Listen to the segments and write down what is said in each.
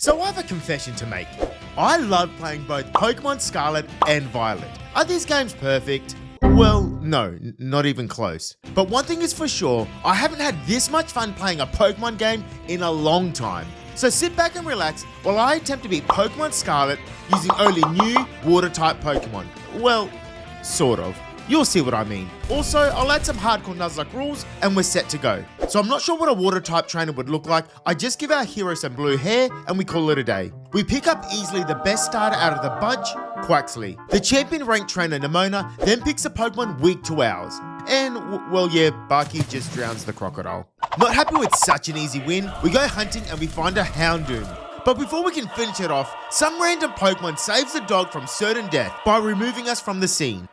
So I have a confession to make. I love playing both Pokémon Scarlet and Violet. Are these games perfect? Well, no, not even close. But one thing is for sure, I haven't had this much fun playing a Pokemon game in a long time. So sit back and relax while I attempt to beat Pokémon Scarlet using only new water-type Pokemon. Well, sort of. You'll see what I mean. Also, I'll add some Hardcore Nuzlocke rules and we're set to go. So I'm not sure what a water-type trainer would look like. I just give our hero some blue hair and we call it a day. We pick up easily the best starter out of the bunch, Quaxley. The champion ranked trainer Nimona then picks a Pokemon weak to ours. And, well yeah, Bucky just drowns the crocodile. Not happy with such an easy win, we go hunting and we find a Houndoom. But before we can finish it off, some random Pokemon saves the dog from certain death by removing us from the scene.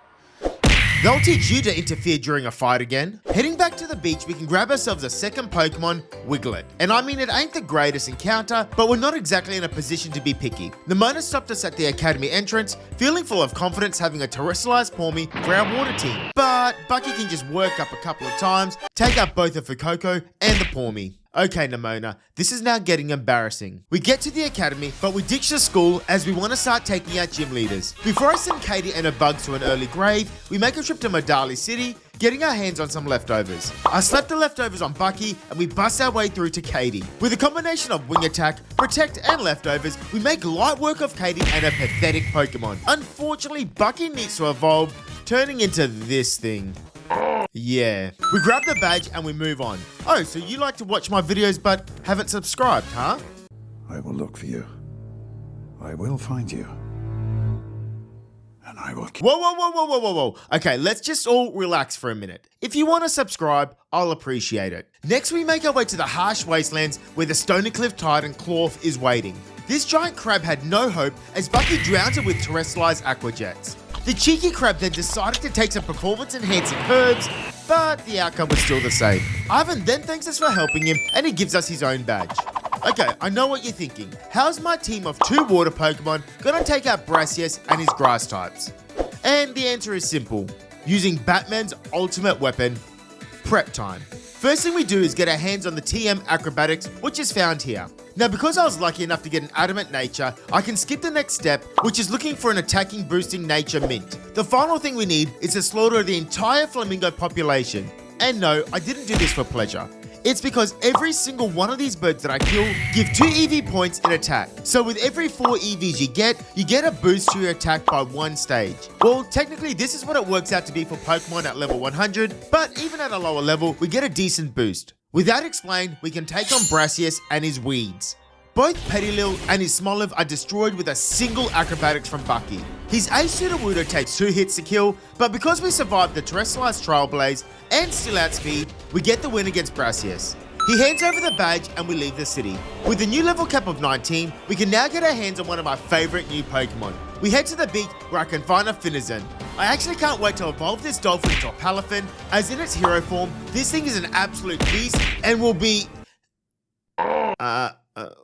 They'll teach you to interfere during a fight again. Heading back to the beach, we can grab ourselves a second Pokemon, Wiglet. And I mean, it ain't the greatest encounter, but we're not exactly in a position to be picky. Nimona stopped us at the academy entrance, feeling full of confidence having a terrestrialized Pawmi for our water team. But Bucky can just work up a couple of times, take out both of Fuecoco and the Pawmi. Okay, Nimona, this is now getting embarrassing. We get to the academy, but we ditch the school as we want to start taking out gym leaders. Before I send Katie and her bugs to an early grave, we make a trip to Medali City, getting our hands on some leftovers. I slap the leftovers on Bucky and we bust our way through to Katie. With a combination of Wing Attack, Protect and leftovers, we make light work of Katie and her pathetic Pokemon. Unfortunately, Bucky needs to evolve, turning into this thing. Yeah. We grab the badge and we move on. Oh, so you like to watch my videos but haven't subscribed, huh? I will look for you. I will find you. And I will... Whoa. Okay, let's just all relax for a minute. If you want to subscribe, I'll appreciate it. Next, we make our way to the harsh wastelands where the Stony Cliff Titan Clorf is waiting. This giant crab had no hope as Bucky drowns it with terrestrialized aqua jets. The cheeky crab then decided to take some performance-enhancing herbs, but the outcome was still the same. Ivan then thanks us for helping him, and he gives us his own badge. Okay, I know what you're thinking. How's my team of 2 water Pokemon gonna take out Brassius and his grass types? And the answer is simple. Using Batman's ultimate weapon, prep time. First thing we do is get our hands on the TM Acrobatics, which is found here. Now, because I was lucky enough to get an Adamant Nature, I can skip the next step, which is looking for an attacking boosting nature mint. The final thing we need is to slaughter the entire flamingo population. And no, I didn't do this for pleasure. It's because every single one of these birds that I kill give 2 EV points in attack. So with every 4 EVs you get a boost to your attack by 1 stage. Well, technically this is what it works out to be for Pokemon at level 100, but even at a lower level, we get a decent boost. With that explained, we can take on Brassius and his weeds. Both Petilil and his Smoliv are destroyed with a single acrobatics from Bucky. His Ace Sudowoodo takes 2 hits to kill, but because we survived the Terrestrialized Trial Blaze and still outspeed, we get the win against Brassius. He hands over the badge and we leave the city. With the new level cap of 19, we can now get our hands on one of my favorite new Pokemon. We head to the beach where I can find a Finizen. I actually can't wait to evolve this dolphin into a Palafin, as in its hero form, this thing is an absolute beast and will be...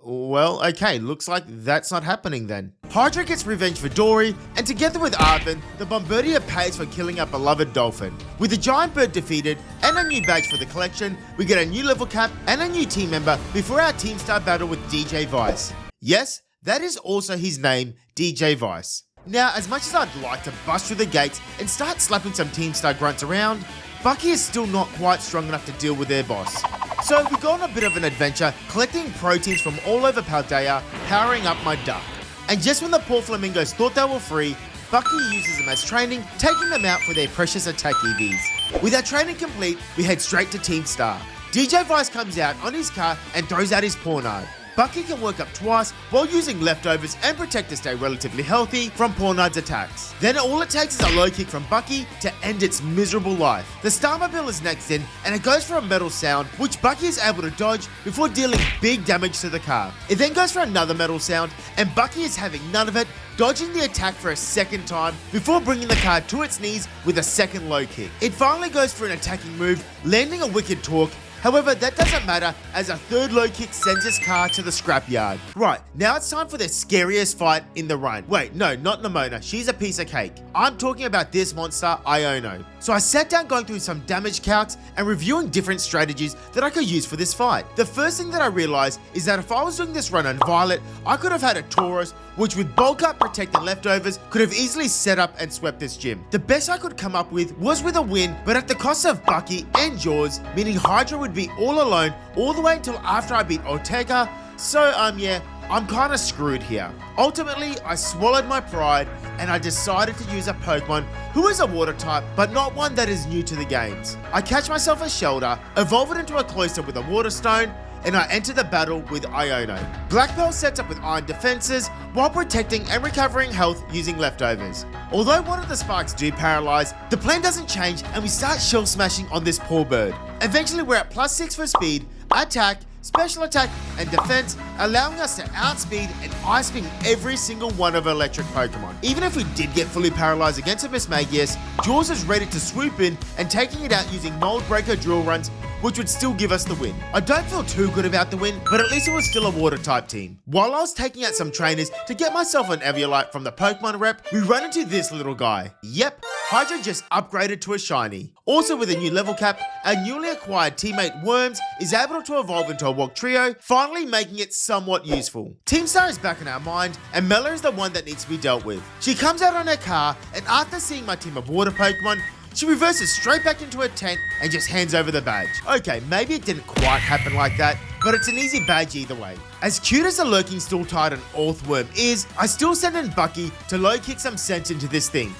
well, okay, looks like that's not happening then. Hydra gets revenge for Dory, and together with Arvin, the Bombardier pays for killing our beloved dolphin. With the giant bird defeated and a new badge for the collection, we get a new level cap and a new team member before our team star battle with DJ Vice. Yes, that is also his name, DJ Vice. Now, as much as I'd like to bust through the gates and start slapping some team star grunts around, Bucky is still not quite strong enough to deal with their boss. So we go on a bit of an adventure, collecting proteins from all over Paldea, powering up my duck. And just when the poor flamingos thought they were free, Bucky uses them as training, taking them out for their precious attack EVs. With our training complete, we head straight to Team Star. DJ Vice comes out on his car and throws out his Pornard. Bucky can work up twice while using leftovers and Protect to stay relatively healthy from Pornard's attacks. Then all it takes is a low kick from Bucky to end its miserable life. The Starmobile is next in and it goes for a metal sound which Bucky is able to dodge before dealing big damage to the car. It then goes for another metal sound and Bucky is having none of it, dodging the attack for a second time before bringing the car to its knees with a second low kick. It finally goes for an attacking move, landing a wicked torque, However, that doesn't matter as a third low kick sends his car to the scrapyard. Right, now it's time for the scariest fight in the run. Wait, no, not Nimona, she's a piece of cake. I'm talking about this monster, Iono. So I sat down going through some damage calcs and reviewing different strategies that I could use for this fight. The first thing that I realized is that if I was doing this run on Violet, I could have had a Taurus, which with bulk up, protect and leftovers, could have easily set up and swept this gym. The best I could come up with was with a win, but at the cost of Bucky and Jaws, meaning Hydra would be all alone all the way until after I beat Ortega. So yeah, I'm kind of screwed here. Ultimately, I swallowed my pride and I decided to use a Pokemon who is a water type, but not one that is new to the games. I catch myself a Shelter, evolve it into a Cloyster with a Water Stone, and I enter the battle with Iono. Black Pearl sets up with iron defenses while protecting and recovering health using leftovers. Although one of the sparks do paralyze, the plan doesn't change and we start shell smashing on this poor bird. Eventually we're at +6 for speed, attack, special attack and defense, allowing us to outspeed and ice beam every single one of electric Pokemon. Even if we did get fully paralyzed against a Mismagius, Jaws is ready to swoop in and taking it out using Mold Breaker drill runs, which would still give us the win. I don't feel too good about the win, but at least it was still a water type team. While I was taking out some trainers to get myself an Eviolite from the Pokemon rep, we run into this little guy. Yep, Hydra just upgraded to a shiny. Also with a new level cap, our newly acquired teammate Worms is able to evolve into a Walk-Trio, finally making it somewhat useful. Team Star is back in our mind, and Mela is the one that needs to be dealt with. She comes out on her car, and after seeing my team of water Pokemon, she reverses straight back into her tent and just hands over the badge. Okay, maybe it didn't quite happen like that, but it's an easy badge either way. As cute as the Lurking Steel Titan Orthworm is, I still send in Bucky to low kick some sense into this thing.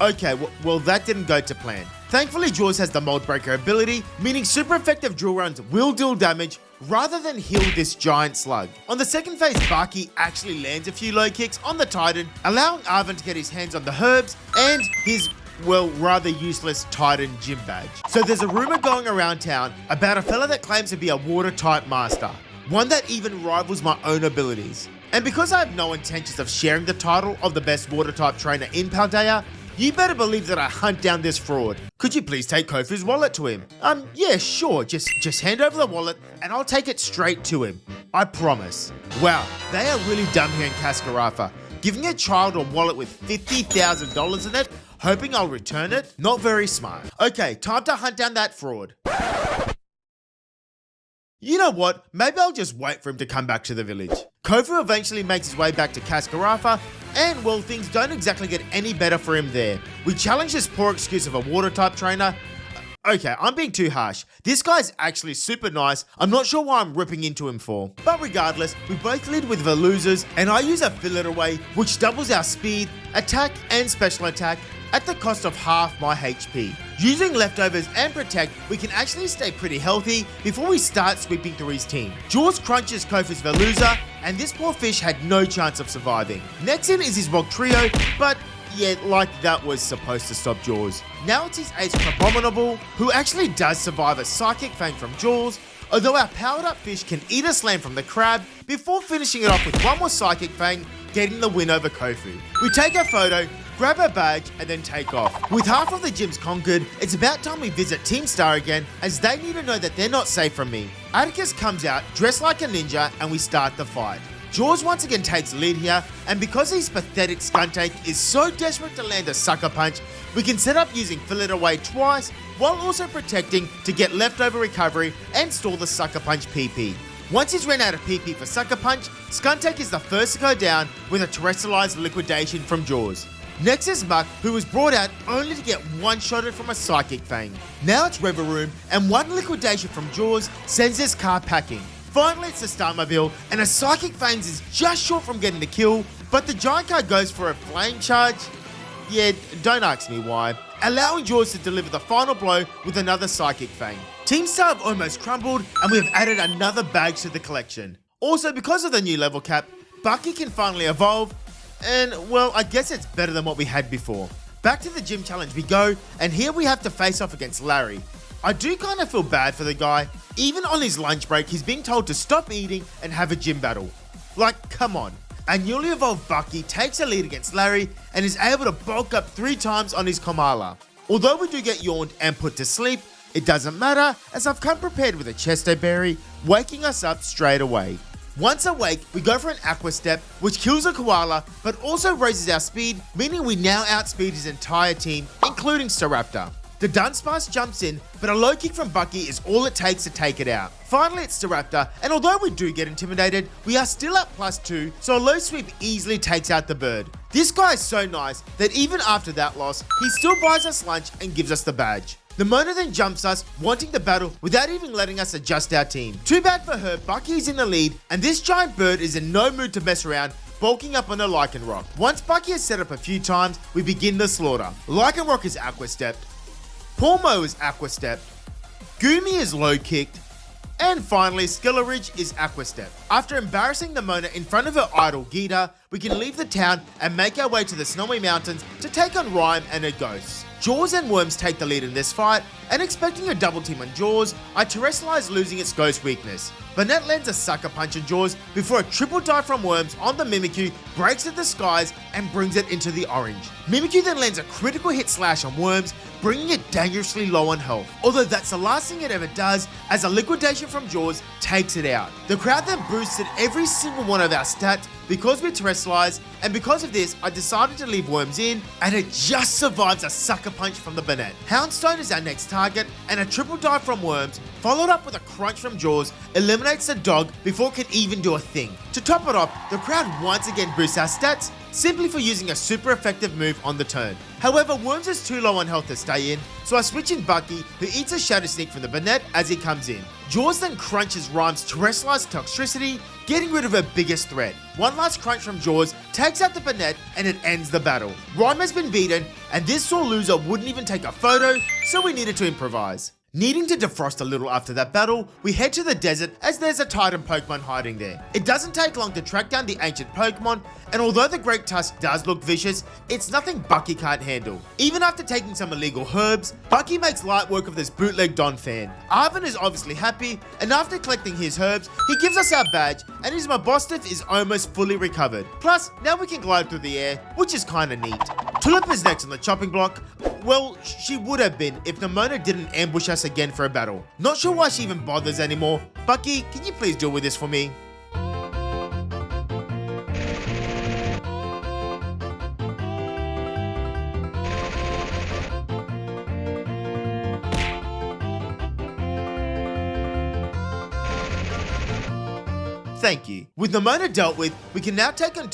Okay, well that didn't go to plan. Thankfully, Jaws has the Mold Breaker ability, meaning super effective drill runs will deal damage rather than heal this giant slug. On the second phase, Bucky actually lands a few low kicks on the Titan, allowing Arvin to get his hands on the herbs and his, well, rather useless Titan gym badge. So there's a rumor going around town about a fella that claims to be a water type master, one that even rivals my own abilities. And because I have no intentions of sharing the title of the best water type trainer in Paldea, you better believe that I hunt down this fraud. Could you please take Kofu's wallet to him? Yeah, sure, just hand over the wallet and I'll take it straight to him. I promise. Wow, they are really dumb here in Cascarafa. Giving a child a wallet with $50,000 in it, hoping I'll return it? Not very smart. Okay, time to hunt down that fraud. You know what? Maybe I'll just wait for him to come back to the village. Kofu eventually makes his way back to Cascarafa, and well, things don't exactly get any better for him there. We challenge this poor excuse of a water type trainer. Okay, I'm being too harsh. This guy's actually super nice. I'm not sure why I'm ripping into him for. But regardless, we both lead with Veluzas, and I use a Fill It Away, which doubles our speed, attack, and special attack at the cost of half my HP. Using leftovers and protect, we can actually stay pretty healthy before we start sweeping through his team. Jaws crunches Kofu's Veluza, and this poor fish had no chance of surviving. Next in is his Walk-Trio, but yeah, like that was supposed to stop Jaws. Now it's his ace Abominable, who actually does survive a Psychic Fang from Jaws, although our powered up fish can eat a slam from the crab before finishing it off with one more Psychic Fang, getting the win over Kofu. We take a photo, grab a badge, and then take off. With half of the gyms conquered, it's about time we visit Team Star again, as they need to know that they're not safe from me. Atticus comes out, dressed like a ninja, and we start the fight. Jaws once again takes lead here, and because his pathetic Skuntank is so desperate to land a Sucker Punch, we can set up using Fill It Away twice, while also protecting to get leftover recovery and stall the Sucker Punch PP. Once he's run out of PP for Sucker Punch, Skuntank is the first to go down with a terrestrialized liquidation from Jaws. Next is Muck, who was brought out only to get one-shotted from a Psychic Fang. Now it's Reveroom, and one liquidation from Jaws sends this car packing. Finally, it's the Starmobile, and a Psychic Fangs is just short from getting the kill, but the giant car goes for a flame charge. Yeah, don't ask me why. Allowing Jaws to deliver the final blow with another Psychic Fang. Team Star have almost crumbled, and we have added another badge to the collection. Also, because of the new level cap, Bucky can finally evolve, and well, I guess it's better than what we had before. Back to the gym challenge we go, and here we have to face off against Larry. I do kind of feel bad for the guy. Even on his lunch break, he's being told to stop eating and have a gym battle. Like, come on. and newly evolved Bucky takes a lead against Larry and is able to bulk up 3 times on his Komala. Although we do get yawned and put to sleep, it doesn't matter as I've come prepared with a Chesto Berry, waking us up straight away. Once awake, we go for an Aqua Step, which kills a Koala, but also raises our speed, meaning we now outspeed his entire team, including Staraptor. The Dunsparce jumps in, but a low kick from Bucky is all it takes to take it out. Finally, it's Staraptor, and although we do get intimidated, we are still at +2, so a low sweep easily takes out the bird. This guy is so nice that even after that loss, he still buys us lunch and gives us the badge. The Mona then jumps us, wanting the battle without even letting us adjust our team. Too bad for her, Bucky is in the lead, and this giant bird is in no mood to mess around, bulking up on a Lycanroc. Once Bucky has set up a few times, we begin the slaughter. Lycanroc is Aqua Stepped, Pawmo is Aqua Stepped, Goomy is low kicked, and finally Skilleridge is Aqua Stepped. After embarrassing the Mona in front of her idol Geeta, we can leave the town and make our way to the Snowy Mountains to take on Rhyme and her ghosts. Jaws and Worms take the lead in this fight, and expecting a double team on Jaws, I terrestrialize losing its ghost weakness. Banette lands a sucker punch on Jaws before a triple dive from Worms on the Mimikyu breaks at the skies and brings it into the orange. Mimikyu then lands a critical hit slash on Worms, bringing it dangerously low on health. Although that's the last thing it ever does, as a liquidation from Jaws takes it out. The crowd then boosted every single one of our stats because we terrestrialized, and because of this, I decided to leave Worms in, and it just survives a sucker punch from the Banette. Houndstone is our next target, and a triple dive from Worms, followed up with a crunch from Jaws, eliminates the dog before it can even do a thing. To top it off, the crowd once again boosts our stats, simply for using a super effective move on the turn. However, Worms is too low on health to stay in, so I switch in Bucky, who eats a Shadow Sneak from the Banette as he comes in. Jaws then crunches Rhyme's terrestrialized Toxtricity, getting rid of her biggest threat. One last crunch from Jaws takes out the Banette and it ends the battle. Rhyme has been beaten, and this sore loser wouldn't even take a photo, so we needed to improvise. Needing to defrost a little after that battle, we head to the desert as there's a Titan Pokemon hiding there. It doesn't take long to track down the ancient Pokemon, and although the Great Tusk does look vicious, it's nothing Bucky can't handle. Even after taking some illegal herbs, Bucky makes light work of this bootleg Don fan. Arvin is obviously happy, and after collecting his herbs, he gives us our badge, and his Mabostiff is almost fully recovered. Plus, now we can glide through the air, which is kinda neat. Tulip is next on the chopping block. Well, she would have been if Mona didn't ambush us again for a battle. Not sure why she even bothers anymore. Bucky, can you please deal with this for me? Thank you. With Mona dealt with, we can now take on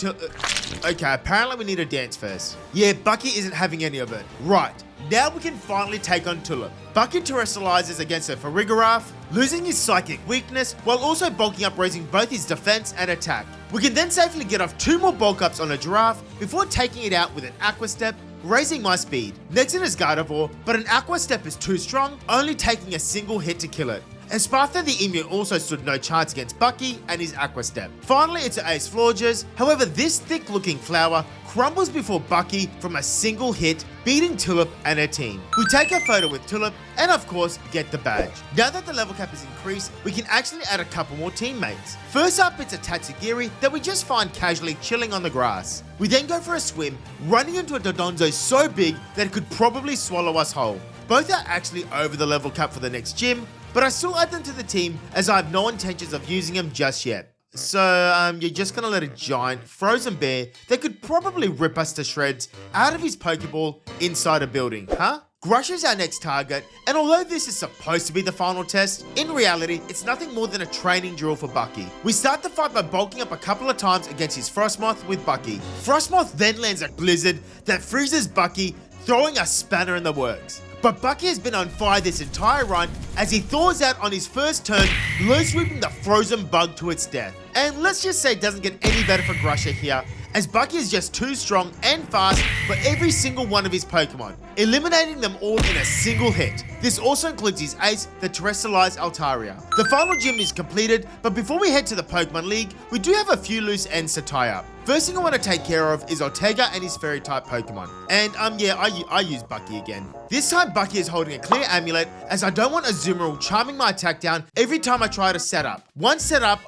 okay, apparently we need a dance first. Yeah, Bucky isn't having any of it. Right, now we can finally take on Tulip. Bucky terrestrializes against her Farigiraf, losing his psychic weakness, while also bulking up, raising both his defense and attack. We can then safely get off 2 more bulk ups on a Giraffe before taking it out with an Aqua Step, raising my speed. Next in is Gardevoir, but an Aqua Step is too strong, only taking a single hit to kill it. And Spartha the Emu also stood no chance against Bucky and his Aqua Step. Finally, it's Ace Florges. However, this thick-looking flower crumbles before Bucky from a single hit, beating Tulip and her team. We take a photo with Tulip and, of course, get the badge. Now that the level cap is increased, we can actually add a couple more teammates. First up, it's a Tatsugiri that we just find casually chilling on the grass. We then go for a swim, running into a Dodonzo so big that it could probably swallow us whole. Both are actually over the level cap for the next gym, but I still add them to the team as I have no intentions of using them just yet. So, you're just gonna let a giant frozen bear that could probably rip us to shreds out of his Pokeball inside a building, huh? Grush is our next target, and although this is supposed to be the final test, in reality, it's nothing more than a training drill for Bucky. We start the fight by bulking up a couple of times against his Frostmoth with Bucky. Frostmoth then lands a Blizzard that freezes Bucky, throwing a spanner in the works. But Bucky has been on fire this entire run as he thaws out on his first turn, low sweeping the frozen bug to its death. And let's just say it doesn't get any better for Grusher here, as Bucky is just too strong and fast for every single one of his Pokemon, eliminating them all in a single hit. This also includes his ace, the terrestrialized Altaria. The final gym is completed, but before we head to the Pokemon League, we do have a few loose ends to tie up. First thing I want to take care of is Ortega and his fairy type Pokemon. And yeah, I use Bucky again. This time Bucky is holding a clear amulet, as I don't want Azumarill charming my attack down every time I try to set up. Once set up,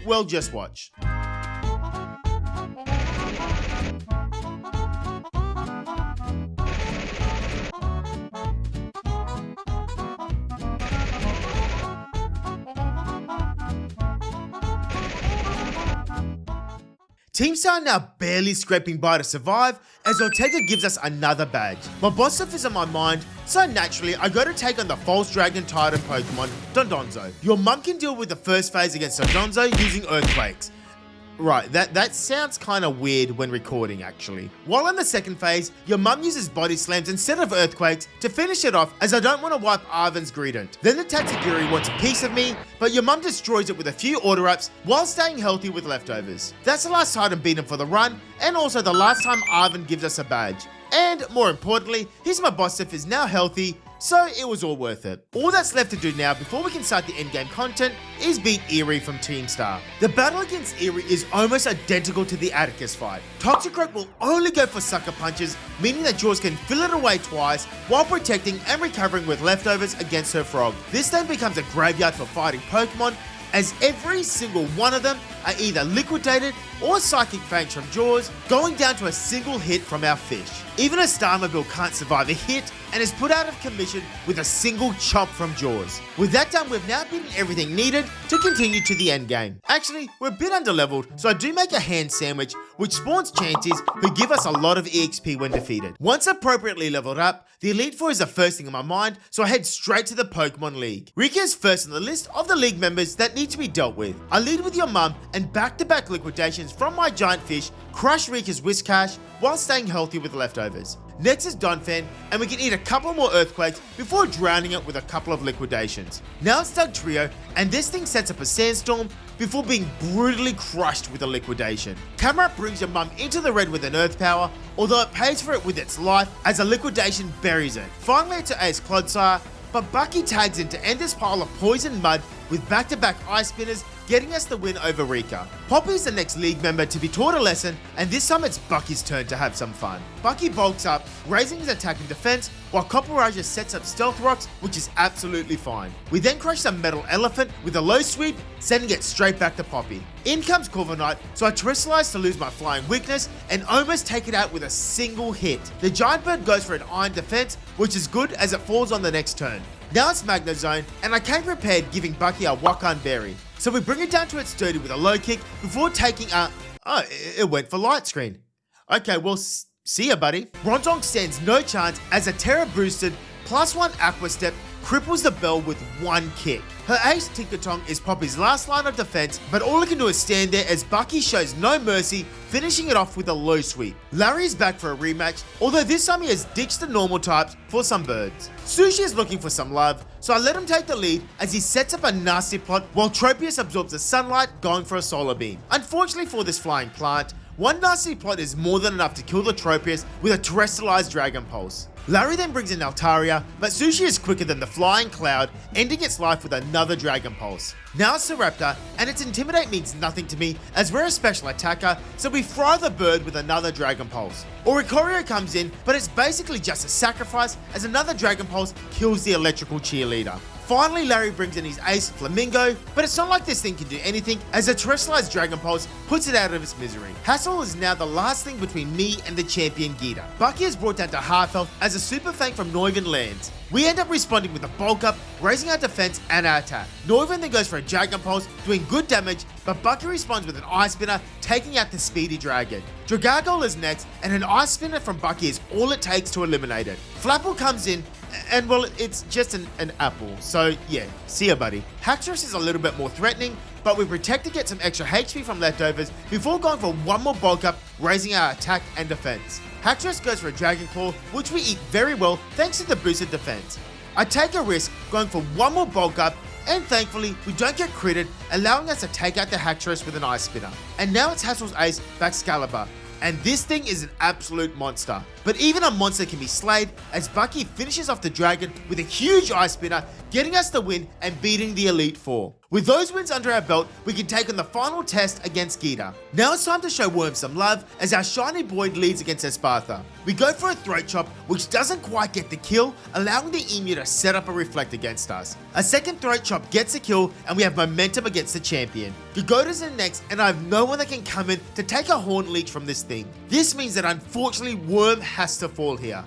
well, just watch. Team Star are now barely scraping by to survive as Ortega gives us another badge. My boss stuff is on my mind, so naturally I go to take on the false dragon titan Pokemon, Dondonzo. Your mum can deal with the first phase against Dondonzo using earthquakes. Right, that sounds kind of weird when recording actually. While in the second phase, your mum uses body slams instead of earthquakes to finish it off as I don't want to wipe Arven's Greedent. Then the Tatsugiri wants a piece of me, but your mum destroys it with a few auto ups while staying healthy with leftovers. That's the last Titan beaten for the run, and also the last time Arven gives us a badge. And more importantly, his my boss stuff is now healthy, so it was all worth it. All that's left to do now before we can start the endgame content is beat Eerie from Team Star. The battle against Eerie is almost identical to the Atticus fight. Toxicroak will only go for sucker punches, meaning that Jaws can fill it away twice while protecting and recovering with leftovers against her frog. This then becomes a graveyard for fighting Pokemon, as every single one of them are either liquidated or psychic fangs from Jaws, going down to a single hit from our fish. Even a Starmobile can't survive a hit and is put out of commission with a single chomp from Jaws. With that done, we've now beaten everything needed to continue to the end game. Actually, we're a bit underleveled, so I do make a hand sandwich, which spawns Chanties, who give us a lot of EXP when defeated. Once appropriately leveled up, the Elite Four is the first thing on my mind, so I head straight to the Pokemon League. Rika is first on the list of the league members that need to be dealt with. I lead with your mum, and back-to-back liquidations from my giant fish crush Rika's Whiscash while staying healthy with leftovers. Next is Donphan, and we can eat a couple more earthquakes before drowning it with a couple of liquidations. Now it's Dugtrio, and this thing sets up a sandstorm before being brutally crushed with a liquidation. Camerupt brings your mum into the red with an earth power, although it pays for it with its life as a liquidation buries it. Finally it's Ace Clodsire, but Bucky tags in to end this pile of poison mud with back-to-back ice spinners, getting us the win over Rika. Poppy is the next league member to be taught a lesson, and this time it's Bucky's turn to have some fun. Bucky bulks up, raising his attack and defense, while Copperajah sets up stealth rocks, which is absolutely fine. We then crush the metal elephant with a low sweep, sending it straight back to Poppy. In comes Corviknight, so I terrestrialize to lose my flying weakness and almost take it out with a single hit. The giant bird goes for an iron defense, which is good as it falls on the next turn. Now it's Magnezone, and I came prepared, giving Bucky a Wakan Berry. So we bring it down to its dirty with a low kick before taking a... Oh, it went for light screen. Okay, well, see ya, buddy. Bronzong stands no chance as a Terra boosted +1 Aqua Step cripples the Bell with one kick. Her ace Tinkatonk is Poppy's last line of defense, but all it can do is stand there as Bucky shows no mercy, finishing it off with a low sweep. Larry is back for a rematch, although this time he has ditched the normal types for some birds. Sushi is looking for some love, so I let him take the lead as he sets up a nasty plot while Tropius absorbs the sunlight, going for a solar beam. Unfortunately for this flying plant, one nasty plot is more than enough to kill the Tropius with a terrestrialized Dragon Pulse. Larry then brings in Altaria, but Sushi is quicker than the flying cloud, ending its life with another Dragon Pulse. Now it's Seraptor, and its Intimidate means nothing to me as we're a special attacker, so we fry the bird with another Dragon Pulse. Oricorio comes in, but it's basically just a sacrifice as another Dragon Pulse kills the electrical cheerleader. Finally, Larry brings in his ace, Flamingo, but it's not like this thing can do anything as a terrestrialized Dragon Pulse puts it out of its misery. Hassel is now the last thing between me and the champion Gita. Bucky is brought down to half health as a Super Fang from Noivern lands. We end up responding with a bulk up, raising our defense and our attack. Noivern then goes for a Dragon Pulse, doing good damage, but Bucky responds with an Ice Spinner, taking out the speedy dragon. Dragargol is next, and an Ice Spinner from Bucky is all it takes to eliminate it. Flapple comes in, and well, it's just an apple, so yeah, see ya, buddy. Haxorus is a little bit more threatening, but we protect to get some extra HP from leftovers before going for one more bulk up, raising our attack and defense. Haxorus goes for a Dragon Claw, which we eat very well thanks to the boosted defense. I take a risk, going for one more bulk up, and thankfully we don't get critted, allowing us to take out the Haxorus with an Ice Spinner. And now it's Hassel's ace, Baxcalibur. And this thing is an absolute monster. But even a monster can be slayed as Bucky finishes off the dragon with a huge Ice Spinner, getting us the win and beating the Elite Four. With those wins under our belt, we can take on the final test against Gita. Now it's time to show Worm some love as our shiny boy leads against Espartha. We go for a throat chop, which doesn't quite get the kill, allowing the emu to set up a reflect against us. A second throat chop gets a kill, and we have momentum against the champion. Gagoda's in next, and I have no one that can come in to take a Horn Leech from this thing. This means that unfortunately Worm has to fall here.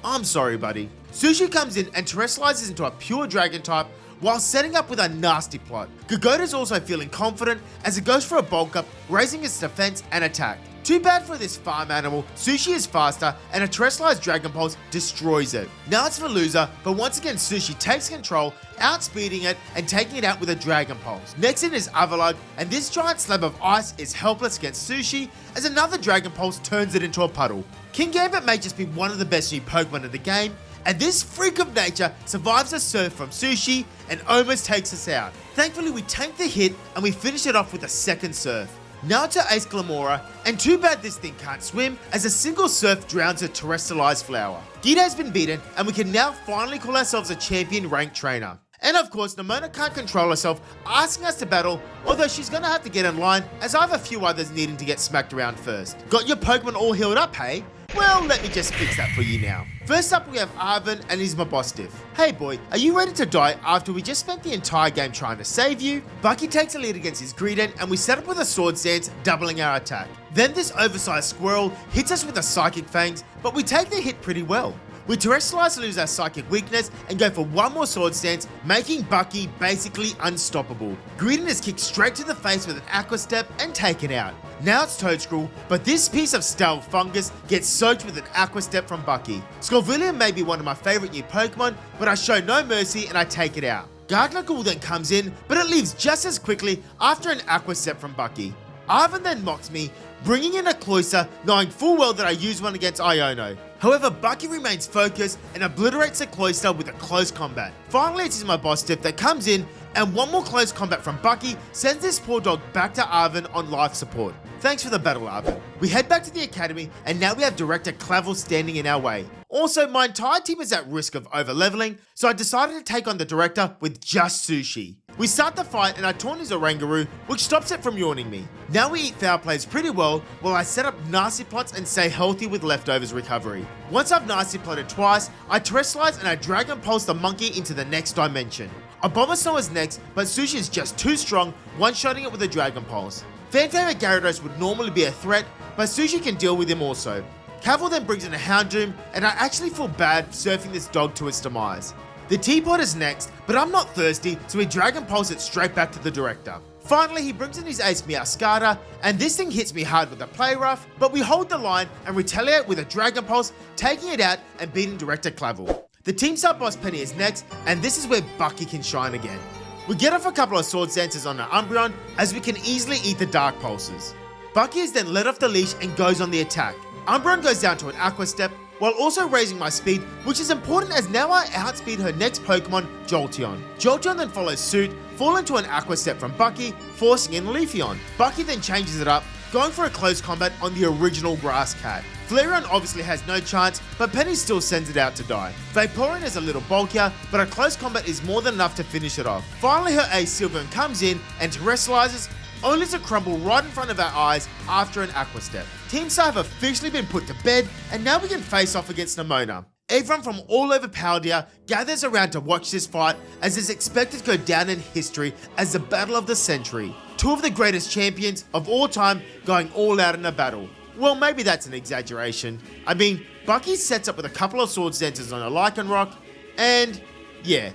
I'm sorry, buddy. Sushi comes in and terrestrializes into a pure dragon type, while setting up with a nasty plot. Gogota's also feeling confident as it goes for a bulk up, raising its defense and attack. Too bad for this farm animal, Sushi is faster and a terrestrialized Dragon Pulse destroys it. Now it's Veluza, but once again Sushi takes control, outspeeding it and taking it out with a Dragon Pulse. Next in is Avalugg, and this giant slab of ice is helpless against Sushi as another Dragon Pulse turns it into a puddle. King Gambit may just be one of the best new Pokemon in the game, and this freak of nature survives a surf from Sushi and almost takes us out. Thankfully we tank the hit and we finish it off with a second surf. Now to Ace Glamora, and too bad this thing can't swim as a single surf drowns a terrestrialized flower. Gide's been beaten and we can now finally call ourselves a champion ranked trainer. And of course Nemona can't control herself, asking us to battle, although she's gonna have to get in line as I have a few others needing to get smacked around first. Got your Pokemon all healed up, hey? Well, let me just fix that for you now. First up we have Arvin and his Mabostiff. Hey boy, are you ready to die after we just spent the entire game trying to save you? Bucky takes a lead against his Greedent and we set up with a Swords Dance, doubling our attack. Then this oversized squirrel hits us with a Psychic Fangs, but we take the hit pretty well. We terrestrialize to lose our psychic weakness and go for one more Swords Dance, making Bucky basically unstoppable. Greedent is kicked straight to the face with an Aqua Step and taken out. Now it's Toadscruel, but this piece of stale fungus gets soaked with an Aqua Step from Bucky. Scorvillium may be one of my favourite new Pokemon, but I show no mercy and I take it out. Garglagool then comes in, but it leaves just as quickly after an Aqua Step from Bucky. Arvin then mocks me, bringing in a Cloyster, knowing full well that I use one against Iono. However, Bucky remains focused and obliterates the Cloyster with a close combat. Finally, it is my Mabostiff that comes in, and one more close combat from Bucky sends this poor dog back to Arvin on life support. Thanks for the battle, Arvin. We head back to the academy, and now we have Director Clavel standing in our way. Also, my entire team is at risk of overleveling, so I decided to take on the Director with just Sushi. We start the fight and I taunt his Oranguru, which stops it from yawning me. Now we eat foul plays pretty well while I set up nasty plots and stay healthy with leftovers recovery. Once I've nasty plotted twice, I terrestrialize and I Dragon Pulse the monkey into the next dimension. Abomasnow is next, but Sushi is just too strong, one-shotting it with a Dragon Pulse. Fan favorite Gyarados would normally be a threat, but Sushi can deal with him also. Cavill then brings in a Houndoom, and I actually feel bad surfing this dog to its demise. The Teapot is next, but I'm not thirsty, so we Dragon Pulse it straight back to the Director. Finally, he brings in his Ace Meowscarada, and this thing hits me hard with a Play Rough, but we hold the line and retaliate with a Dragon Pulse, taking it out and beating Director Clavel. The Team Sub Boss Penny is next, and this is where Bucky can shine again. We get off a couple of Swords Dances on our Umbreon, as we can easily eat the Dark Pulses. Bucky is then let off the leash and goes on the attack. Umbreon goes down to an Aqua Step, while also raising my speed, which is important as now I outspeed her next Pokemon, Jolteon. Jolteon then follows suit, falling to an Aqua Step from Bucky, forcing in Leafeon. Bucky then changes it up, going for a close combat on the original Grass Cat. Flareon obviously has no chance, but Penny still sends it out to die. Vaporeon is a little bulkier, but a close combat is more than enough to finish it off. Finally her Ace Sylveon comes in and terrestrializes, only to crumble right in front of our eyes after an Aqua Step. Team Star have officially been put to bed, and now we can face off against Nemona. Everyone from all over Paldea gathers around to watch this fight, as it's expected to go down in history as the battle of the century. Two of the greatest champions of all time going all out in a battle. Well, maybe that's an exaggeration. I mean, Bucky sets up with a couple of Swords Dances on a Lycanroc, and yeah,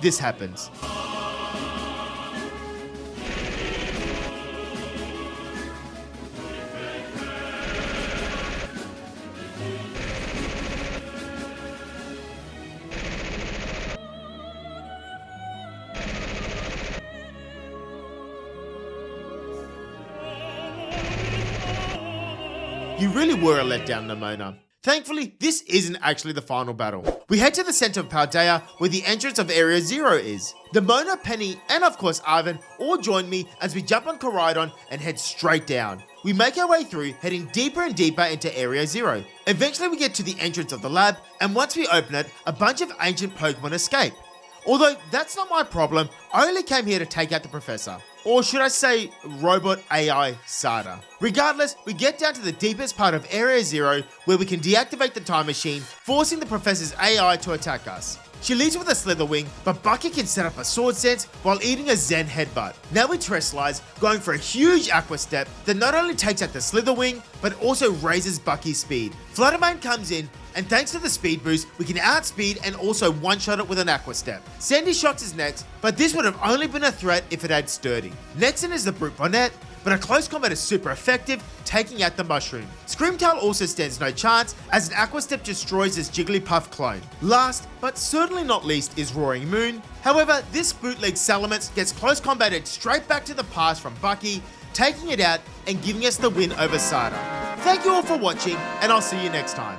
this happens. You really were a letdown, Nemona. Thankfully, this isn't actually the final battle. We head to the center of Paldea, where the entrance of Area 0 is. Nemona, Penny, and of course Arvin all join me as we jump on Koraidon and head straight down. We make our way through, heading deeper and deeper into Area 0. Eventually we get to the entrance of the lab, and once we open it, a bunch of ancient Pokemon escape. Although that's not my problem, I only came here to take out the Professor. Or should I say, Robot AI Sada. Regardless, we get down to the deepest part of Area 0 where we can deactivate the time machine, forcing the Professor's AI to attack us. She leads with a Slither Wing, but Bucky can set up a Sword Sense while eating a Zen Headbutt. Now we Terrestrialize, going for a huge Aqua Step that not only takes out the Slither Wing, but also raises Bucky's speed. Fluttermane comes in, and thanks to the speed boost, we can outspeed and also one-shot it with an Aqua Step. Sandy Shocks is next, but this would have only been a threat if it had Sturdy. Next in is the Brute Bonnet, but a close combat is super effective, taking out the Mushroom. Screamtail also stands no chance, as an Aqua Step destroys this Jigglypuff clone. Last, but certainly not least, is Roaring Moon. However, this bootleg Salamence gets close combated straight back to the past from Bucky, taking it out and giving us the win over Sada. Thank you all for watching, and I'll see you next time.